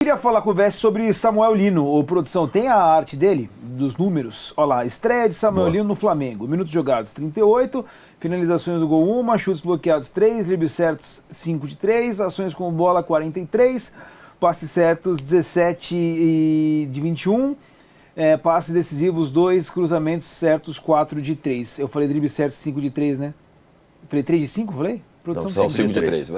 Queria falar com o Vess sobre Samuel Lino. Ô, produção, tem a arte dele, dos números? Olha lá, estreia de Samuel Lino no Flamengo. Minutos jogados 38, finalizações do gol 1, chutes bloqueados 3, livres certos 5 de 3, ações com bola 43, passes certos 17 de 21, passes decisivos 2, cruzamentos certos 4 de 3. Eu falei drible certo 5 de 3, né? Eu falei 3 de 5, falei? Produção não, 5 de 3.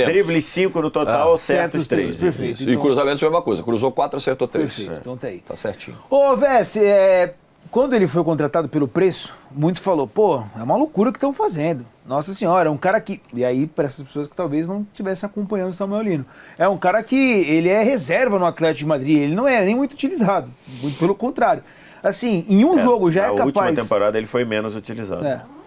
Drible 5 no total, certos 3. Perfeito. Então... E cruzamentos a mesma coisa. Cruzou 4, acertou 3. Perfeito, então tá aí. Tá certinho. Ô, Vess, quando ele foi contratado pelo preço, muitos falaram, pô, é uma loucura o que estão fazendo. Nossa senhora, é um cara que... E aí, para essas pessoas que talvez não estivessem acompanhando o Samuel Lino. É um cara que ele é reserva no Atlético de Madrid, ele não é nem muito utilizado. Muito pelo contrário. Assim, em um jogo já é capaz... Na última temporada ele foi menos utilizado.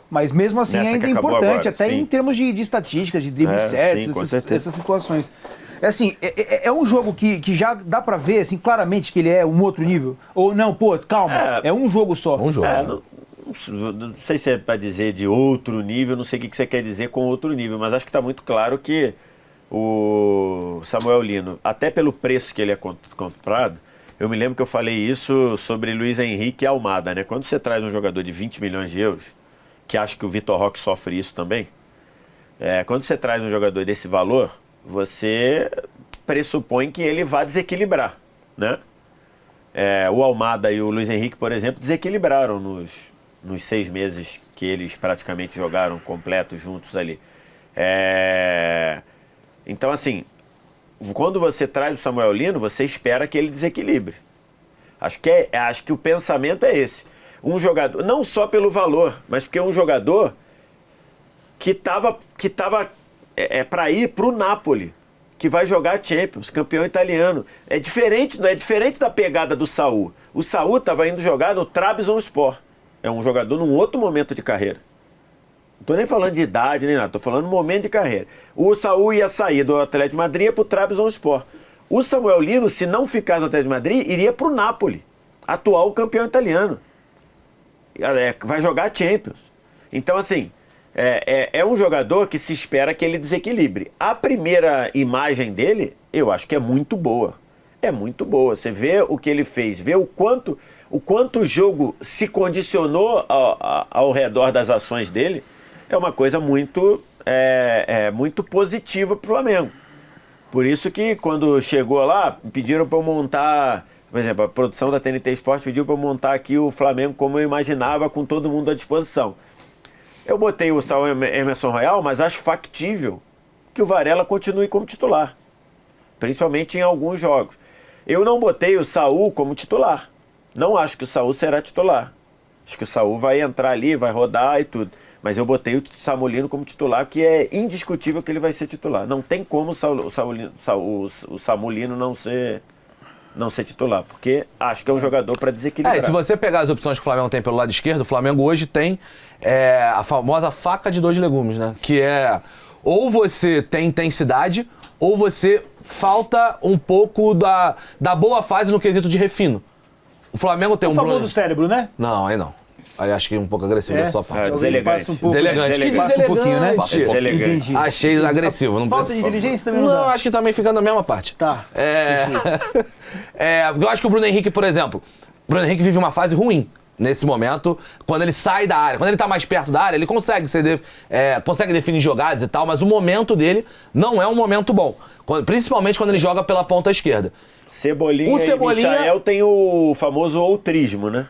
Mas mesmo assim ainda é importante, agora, até sim. em termos de estatísticas, de dribles certos, essas situações. Assim, é um jogo que já dá pra ver assim, claramente que ele é um outro nível? Ou não, pô, calma, é um jogo só. Um jogo. Não sei se é pra dizer de outro nível, não sei o que você quer dizer com outro nível, mas acho que tá muito claro que o Samuel Lino, até pelo preço que ele é comprado, eu me lembro que eu falei isso sobre Luiz Henrique e Almada, né? Quando você traz um jogador de 20 milhões de euros, que acho que o Vitor Roque sofre isso também, quando você traz um jogador desse valor, você pressupõe que ele vai desequilibrar, né? O Almada e o Luiz Henrique, por exemplo, desequilibraram nos 6 meses que eles praticamente jogaram completos juntos ali. Então, assim, quando você traz o Samuel Lino, você espera que ele desequilibre. Acho que o pensamento é esse. Um jogador, não só pelo valor, mas porque é um jogador que tava para ir pro Napoli, que vai jogar Champions, campeão italiano. Não é diferente da pegada do Saúl. O Saúl estava indo jogar no Trabzonspor. É um jogador num outro momento de carreira. Não estou nem falando de idade nem nada, estou falando momento de carreira. O Saúl ia sair do Atlético de Madrid para o Trabzonspor. O Samuel Lino, se não ficasse no Atlético de Madrid, iria para o Napoli, atual campeão italiano. Vai jogar Champions. Então, assim, é um jogador que se espera que ele desequilibre. A primeira imagem dele, eu acho que é muito boa. É muito boa. Você vê o que ele fez, vê o quanto o jogo se condicionou ao redor das ações dele, é uma coisa muito positiva para o Flamengo. Por isso que quando chegou lá, pediram para eu montar... Por exemplo, a produção da TNT Esportes pediu para eu montar aqui o Flamengo como eu imaginava, com todo mundo à disposição. Eu botei o Saúl Emerson Royal, mas acho factível que o Varela continue como titular, principalmente em alguns jogos. Eu não botei o Saúl como titular. Não acho que o Saúl será titular. Acho que o Saúl vai entrar ali, vai rodar e tudo. Mas eu botei o Samuel Lino como titular, que é indiscutível que ele vai ser titular. Não tem como o Samuel Lino não ser titular, porque acho que é um jogador para desequilibrar. Se você pegar as opções que o Flamengo tem pelo lado esquerdo, o Flamengo hoje tem a famosa faca de 2 legumes, né? Que é, ou você tem intensidade, ou você falta um pouco da boa fase no quesito de refino. O Flamengo tem o famoso cérebro, né? Não, aí não. Aí acho que é um pouco agressivo da sua parte. Deselegante. Deselegante. Que Passa um pouquinho, né? Deselegante. Achei agressivo. Não falta de inteligência também não Não, dá. acho que também fica na mesma parte. Tá. Eu acho que o Bruno Henrique, por exemplo, o Bruno Henrique vive uma fase ruim nesse momento, quando ele sai da área. Quando ele tá mais perto da área, ele consegue consegue definir jogadas e tal, mas o momento dele não é um momento bom. Principalmente quando ele joga pela ponta esquerda. Cebolinha e Michael tem o famoso outrismo, né?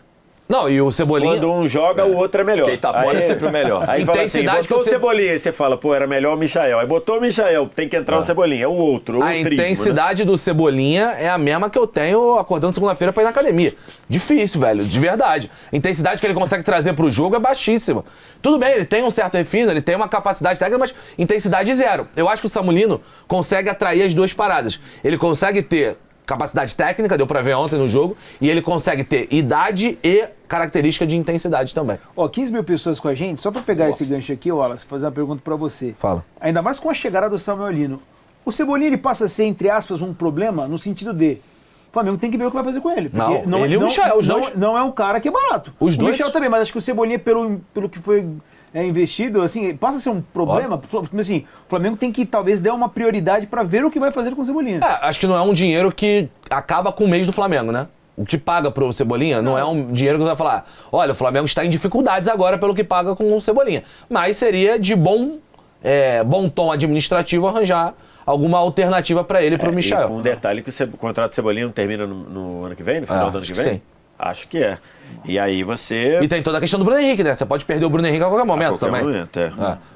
Não, e o Cebolinha... Quando um joga, o outro é melhor. Quem tá fora é sempre o melhor. Aí intensidade botou o Cebolinha, e você fala, pô, era melhor o Michael. Aí botou o Michael, tem que entrar o Cebolinha. É o outro, A intensidade do Cebolinha é a mesma que eu tenho acordando segunda-feira pra ir na academia. Difícil, velho, de verdade. A intensidade que ele consegue trazer pro jogo é baixíssima. Tudo bem, ele tem um certo refino, ele tem uma capacidade técnica, mas intensidade zero. Eu acho que o Samuel Lino consegue atrair as duas paradas. Ele consegue ter capacidade técnica, deu pra ver ontem no jogo, e ele consegue ter idade e característica de intensidade também. 15 mil pessoas com a gente, só pra pegar esse gancho aqui, Wallace, fazer uma pergunta pra você. Fala. Ainda mais com a chegada do Samuel Lino. O Cebolinha, ele passa a ser, entre aspas, um problema no sentido de... O Flamengo tem que ver o que vai fazer com ele. Ele e o Michael, os dois. Não é um cara que é barato. Os dois. O Michael também, mas acho que o Cebolinha, pelo que foi investido, assim, passa a ser um problema, porque assim, o Flamengo tem que talvez dar uma prioridade para ver o que vai fazer com o Cebolinha. Acho que não é um dinheiro que acaba com o mês do Flamengo, né? O que paga pro Cebolinha não é um dinheiro que você vai falar, olha, o Flamengo está em dificuldades agora pelo que paga com o Cebolinha. Mas seria de bom tom administrativo arranjar alguma alternativa para ele e pro Michel. Um detalhe que o contrato do Cebolinha não termina no ano que vem, no final do ano que vem? Sim. Acho que é. E aí você... E tem toda a questão do Bruno Henrique, né? Você pode perder o Bruno Henrique a qualquer momento qualquer também. momento,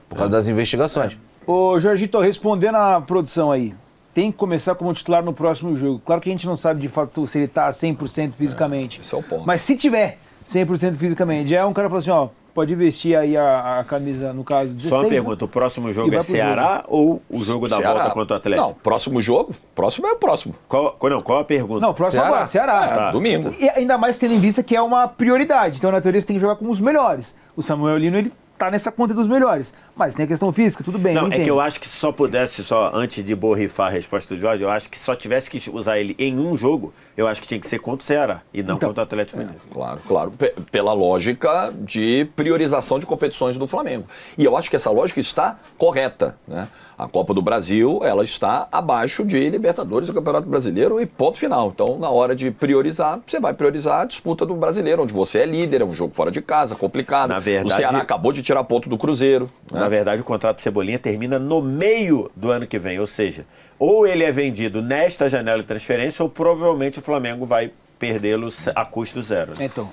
por causa das investigações. Ô, Jorgito, respondendo à produção aí, tem que começar como titular no próximo jogo. Claro que a gente não sabe de fato se ele tá 100% fisicamente. Esse é o ponto. Mas se tiver 100% fisicamente, já é um cara que fala assim, ó, pode vestir aí a camisa, no caso, 16. Só uma pergunta, o próximo jogo é Ceará ou o jogo da Ceará. volta contra o Atlético? Não, próximo jogo, próximo é o próximo. Qual a pergunta? Não, próximo Ceará. agora, Ceará. Tá. Domingo. E ainda mais tendo em vista que é uma prioridade. Então, na teoria, você tem que jogar com os melhores. O Samuel Lino, ele tá nessa conta dos melhores. Mas tem a questão física, tudo bem. Não, eu é que eu acho que se só pudesse, antes de borrifar a resposta do Jorge, eu acho que só tivesse que usar ele em um jogo, eu acho que tinha que ser contra o Ceará e não contra o Atlético Mineiro. Claro. Pela lógica de priorização de competições do Flamengo. E eu acho que essa lógica está correta, né? A Copa do Brasil, ela está abaixo de Libertadores e Campeonato Brasileiro e ponto final. Então, na hora de priorizar, você vai priorizar a disputa do Brasileiro, onde você é líder, é um jogo fora de casa, complicado. Na verdade, o Ceará acabou de tirar ponto do Cruzeiro. Na verdade, o contrato do Cebolinha termina no meio do ano que vem, ou seja, ou ele é vendido nesta janela de transferência ou provavelmente o Flamengo vai perdê-lo a custo zero. Então.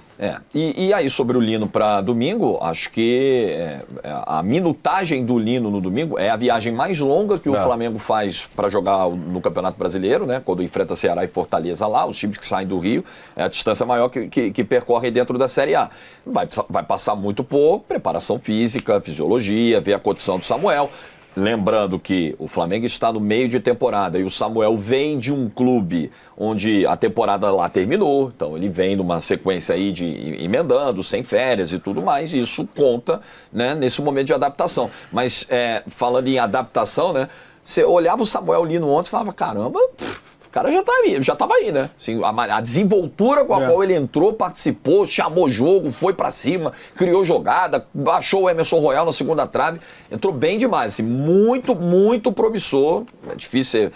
E aí, sobre o Lino para domingo, acho que a minutagem do Lino no domingo é a viagem mais longa que o Flamengo faz para jogar no Campeonato Brasileiro, né? Quando enfrenta Ceará e Fortaleza lá, os times que saem do Rio, é a distância maior que percorre dentro da Série A. Vai passar muito por preparação física, fisiologia, ver a condição do Samuel. Lembrando que o Flamengo está no meio de temporada e o Samuel vem de um clube onde a temporada lá terminou, então ele vem numa sequência aí de emendando, sem férias e tudo mais, e isso conta, né, nesse momento de adaptação. Mas falando em adaptação, né, você olhava o Samuel Lino ontem e falava, caramba, o cara já estava aí, né? Assim, a desenvoltura com a qual ele entrou, participou, chamou jogo, foi pra cima, criou jogada, baixou o Emerson Royal na segunda trave, entrou bem demais, assim, muito, muito promissor. É difícil ser...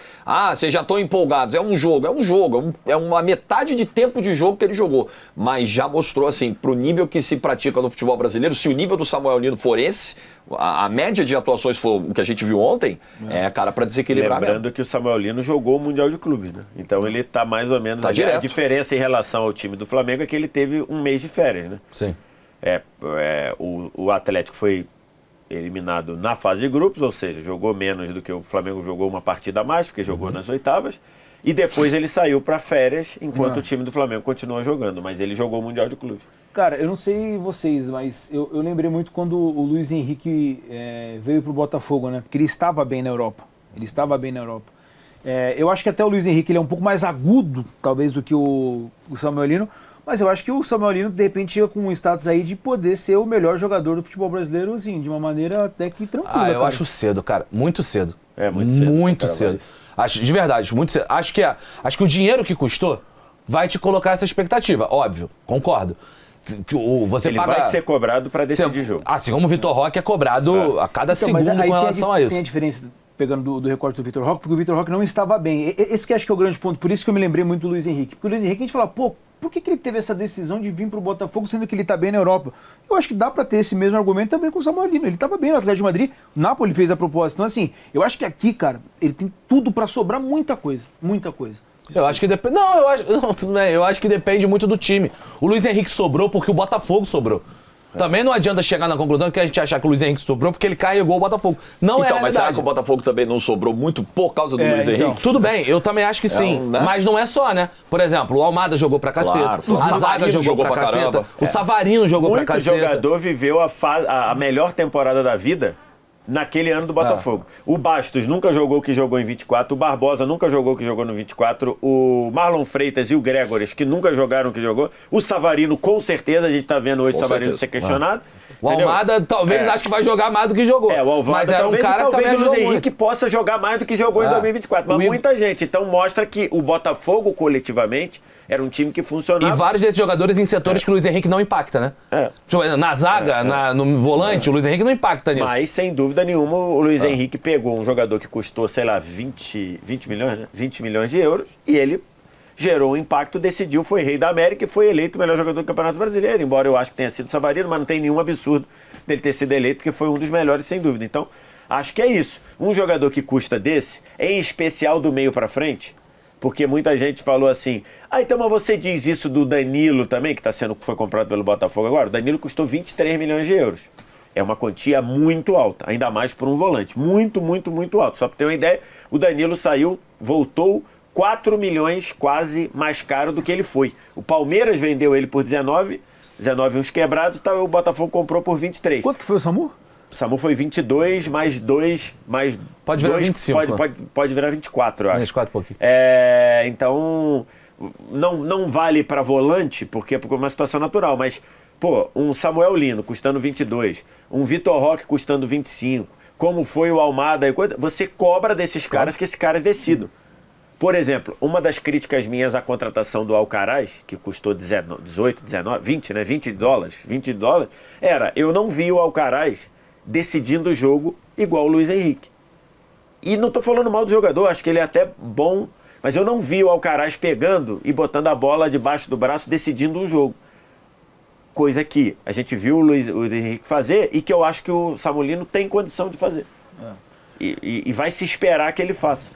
vocês já estão empolgados. É um jogo, é uma metade de tempo de jogo que ele jogou, mas já mostrou, assim, pro nível que se pratica no futebol brasileiro, se o nível do Samuel Lino for esse, a média de atuações for o que a gente viu ontem, cara, pra desequilibrar. Lembrando que o Samuel Lino jogou o Mundial de Clubes, né? Então ele tá mais ou menos... A diferença em relação ao time do Flamengo é que ele teve um mês de férias, né? Sim. O Atlético foi eliminado na fase de grupos, ou seja, jogou menos do que o Flamengo jogou uma partida a mais, porque jogou nas oitavas, e depois ele saiu para férias, enquanto o time do Flamengo continua jogando, mas ele jogou o Mundial de Clubes. Cara, eu não sei vocês, mas eu lembrei muito quando o Luiz Henrique veio pro Botafogo, né? Porque ele estava bem na Europa. Eu acho que até o Luiz Henrique ele é um pouco mais agudo, talvez, do que o Samuel Lino, mas eu acho que o Samuel Lino, de repente, chega com um status aí de poder ser o melhor jogador do futebol brasileiro, assim, de uma maneira até que tranquila. Eu acho cedo, cara. Muito cedo. Muito cedo. Muito cedo. Acho, de verdade, muito cedo. Acho que o dinheiro que custou vai te colocar essa expectativa. Óbvio, concordo. Ele vai ser cobrado para decidir jogo. Assim como o Vitor Roque é cobrado a cada segundo com relação a isso. Tem a diferença, pegando do recorte do Vitor Roque, porque o Vitor Roque não estava bem. Esse que acho que é o grande ponto, por isso que eu me lembrei muito do Luiz Henrique. Porque o Luiz Henrique, a gente fala, por que ele teve essa decisão de vir pro Botafogo, sendo que ele tá bem na Europa? Eu acho que dá para ter esse mesmo argumento também com o Samuel Lino. Ele tava bem no Atlético de Madrid, o Napoli fez a proposta. Então, assim, eu acho que aqui, cara, ele tem tudo para sobrar muita coisa. Muita coisa. Eu acho que depende. Eu acho que depende muito do time. O Luiz Henrique sobrou porque o Botafogo sobrou. Também não adianta chegar na conclusão que a gente achar que o Luiz Henrique sobrou porque ele carregou o Botafogo. Não é a realidade. Mas será que o Botafogo também não sobrou muito por causa do Luiz Henrique? Tudo bem, eu também acho que sim. Né? Mas não é só, né? Por exemplo, o Almada jogou pra caceta. A Zaga jogou pra caceta. Caramba. O Savarino jogou pra caceta. Muito jogador viveu a melhor temporada da vida naquele ano do Botafogo. O Bastos nunca jogou o que jogou em 24, o Barbosa nunca jogou o que jogou no 24, o Marlon Freitas e o Gregores, que nunca jogaram o que jogou, o Savarino, com certeza, a gente tá vendo hoje o Savarino ser questionado. O Almada talvez ache que vai jogar mais do que jogou. O Almada mas era um talvez, cara que também o Luiz ajudou Henrique muito. possa jogar mais do que jogou em 2024. Mas muita gente. Então mostra que o Botafogo, coletivamente, era um time que funcionava. E vários desses jogadores em setores que o Luiz Henrique não impacta, né? Tipo, na zaga, no volante, o Luiz Henrique não impacta nisso. Mas, sem dúvida nenhuma, o Luiz Henrique pegou um jogador que custou, sei lá, 20 milhões, né? 20 milhões de euros, e ele gerou um impacto, decidiu, foi rei da América e foi eleito o melhor jogador do Campeonato Brasileiro, embora eu acho que tenha sido Savarino, mas não tem nenhum absurdo dele ter sido eleito, porque foi um dos melhores, sem dúvida. Então, acho que é isso. Um jogador que custa desse, em especial do meio pra frente, porque muita gente falou assim, então mas você diz isso do Danilo também, que foi comprado pelo Botafogo agora? O Danilo custou 23 milhões de euros. É uma quantia muito alta, ainda mais por um volante. Muito, muito, muito alto. Só para ter uma ideia, o Danilo saiu, voltou 4 milhões quase mais caro do que ele foi. O Palmeiras vendeu ele por 19 uns quebrados, o Botafogo comprou por 23. Quanto que foi o SAMU? O SAMU foi 22 mais 2, mais Pode virar 2, 25. pode virar 24, eu acho. 24 e pouquinho. Então, não vale para volante, porque é uma situação natural, mas, um Samuel Lino custando 22, um Vitor Roque custando 25, como foi o Almada, você cobra desses caras que esses caras decidam. Por exemplo, uma das críticas minhas à contratação do Alcaraz, que custou 18, 19, 20, né? 20 dólares, era, eu não vi o Alcaraz decidindo o jogo igual o Luiz Henrique. E não estou falando mal do jogador, acho que ele é até bom, mas eu não vi o Alcaraz pegando e botando a bola debaixo do braço, decidindo o jogo. Coisa que a gente viu o Luiz Henrique fazer e que eu acho que o Samulino tem condição de fazer. E vai se esperar que ele faça.